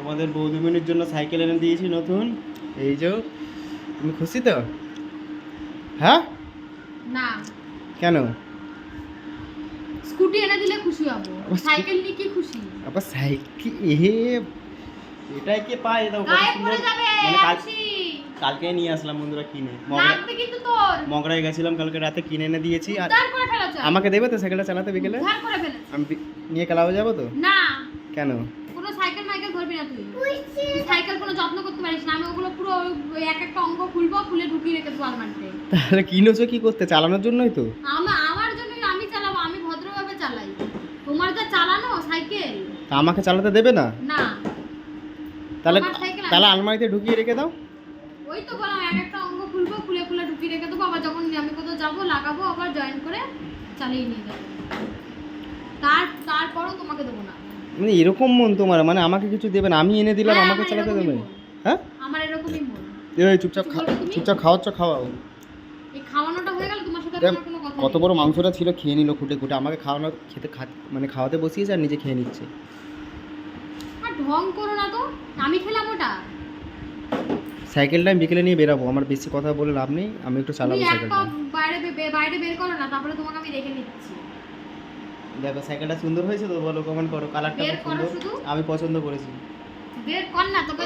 তোমাদের বৌদিমণির জন্য সাইকেল এনে দিয়েছি নতুন। এই যে, তুমি খুশি তো? হ্যাঁ না, কেন? স্কুটি এনে দিলে খুশি হব, সাইকেল নিয়ে কি খুশি? আবার সাইকেল এটাই কে পায়? দাও গায়ে পড়ে যাবে খুশি। কালকে নিয়ে আসলাম বন্ধুরা কিনে, লাগবে কিন্তু তোর। মগরায় গেছিলাম কালকে রাতে, কিনে এনে দিয়েছি। আর উদ্ধার করে ফেলেছ। আমাকে দেবে তো সাইকেলটা চালাতে বিকেলে? উদ্ধার করে ফেলেছ। আমি নিয়ে ক্লাবে যাবো তো? না, কেন? কোনো সাইকেল মাইকেল ধরবি না তুই। সাইকেল কোনো যত্ন করতে পারিস না। আমি ওগুলো পুরো এক একটা অঙ্গ খুলবো, খুলে ঢুকিয়ে রেখে দেবো আলমারিতে। তাহলে কিনেছো কি করতে? চালানোর জন্যই তো। আমার জন্যই আমি চালাবো, আমি ভদ্রভাবে চালাই। তোমার যা চালানো সাইকেল, তা আমাকে চালাতে দেবে না? না। তাহলে আমার সাইকেল তাহলে আলমারিতে ঢুকিয়ে রেখে দাও। ওই তো বললাম, এক একটা অঙ্গ খুলবো, খুলে খুলে ঢুকিয়ে রেখে দেবো। আবার যখন আমি কোথাও যাবো লাগাবো, আবার জয়েন করে চালিয়ে নিয়ে যাবো। তারপরও তোমাকে দেবো না। মানে এরকম মন তোমার? মানে আমাকে কিছু দেবে না, আমি এনে দিলাম, হ্যাঁ, আমাকে আমার চালাতে এরকমই দেবে? মন। হ্যাঁ, আমার এরকমই মন। এই চুপচাপ কি বলবে তুমি? চুপচাপ খাওয়াচ্ছ, খাওয়াও। এই খাওয়ানোটা হয়ে গেল, তোমার সাথে দেখ, আমার কোনো কথা কত নেই। বড় মাংসটা ছিল, খেয়ে নিল খুঁটে খুঁটে। আমাকে খাওয়ানো মানে খাওয়াতে বসিয়েছে আর নিজে খেয়ে নিচ্ছে। আর ঢং করো না তো, আমি খেলাম ওটা। সাইকেলটা আমি বিকেলে নিয়ে বেরাবো, আমার বেশি কথা বলে লাভ নেই, আমি একটু চালাবো তুমি এক সাইকেলটা। পা বাইরে বের করো না, তারপরে তোমাকে আমি রেখে নিচ্ছি। দেখো সাইকেলটা সুন্দর হয়েছে তো? বলো, কমেন্ট করো। কালারটা বের খুব করো সুন্দর, শুধু। আমি পছন্দ করেছি। বের কর না, তোকে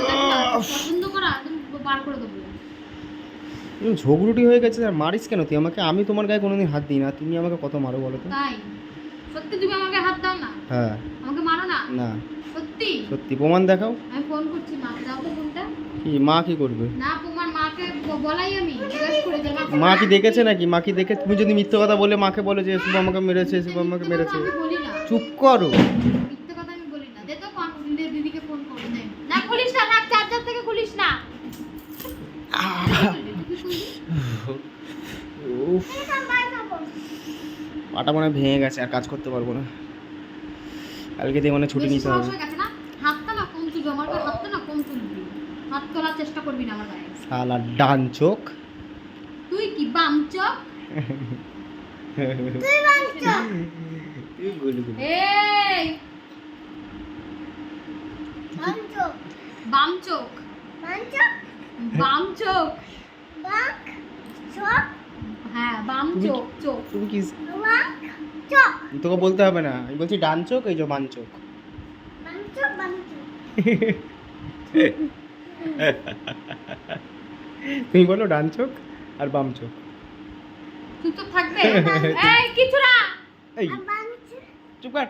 পছন্দ করা তুমি বার করে দেবো। তুমি ঝগড়ুটি হয়ে গেছে আর মারিস কেন তুই আমাকে? আমি তোমার গায়ে কোনোদিন হাত দিই না, তুমি আমাকে কত মারো বলো তো? তাই? সত্যি তুমি আমাকে হাত দাও না? হ্যাঁ। আমাকে মারো না? না, সত্যি? সত্যি প্রমাণ দেখাও। আমি ফোন করছি, মাকে দাও তো ফোনটা। কি মা কি করবে? না, তোমার মাকে বলাই আমি জিজ্ঞেস করে যে মা কি দেখেছে নাকি? মা কি দেখে? তুমি যদি মিথ্যে কথা বলে মাকে বলে যে শুভ আমাকে মেরেছে, শুভ আমাকে মেরেছে। আমি বলি না, চুপ করো। মিথ্যে কথা আমি বলি না। দে তো দিদিকে ফোন করে দে। না খুলিস না, রাখ, চার্জার থেকে খুলিস না। উফ, পাটা মনে হয় ভেঙে গেছে, আর কাজ করতে পারবো না। কালকে দিয়ে মানে ছুটি বেশি নিতে সাহস হবে। হয়ে গেছে না? হাতটা না কম তুলবি, আমার গায়ে হাতটা না কম তুলবি। হাত তোলার চেষ্টা করবি না আমার গায়ে। শালা ডান চোখ। তুই কি বাম চোখ? তুই গুলি গুলি। এই বাম চোখ, বাম চোখ, হ্যাঁ বাম চোখ, চোখ। তুমি কি? তোকে বলতে হবে না, আমি বলছি ডান চোখ, এই যে বাম চোখ। তুমি বলো ডান চোখ আর বাম চোখ। তুই তো থাকবে। এই কিছু না। এই চুপ কর।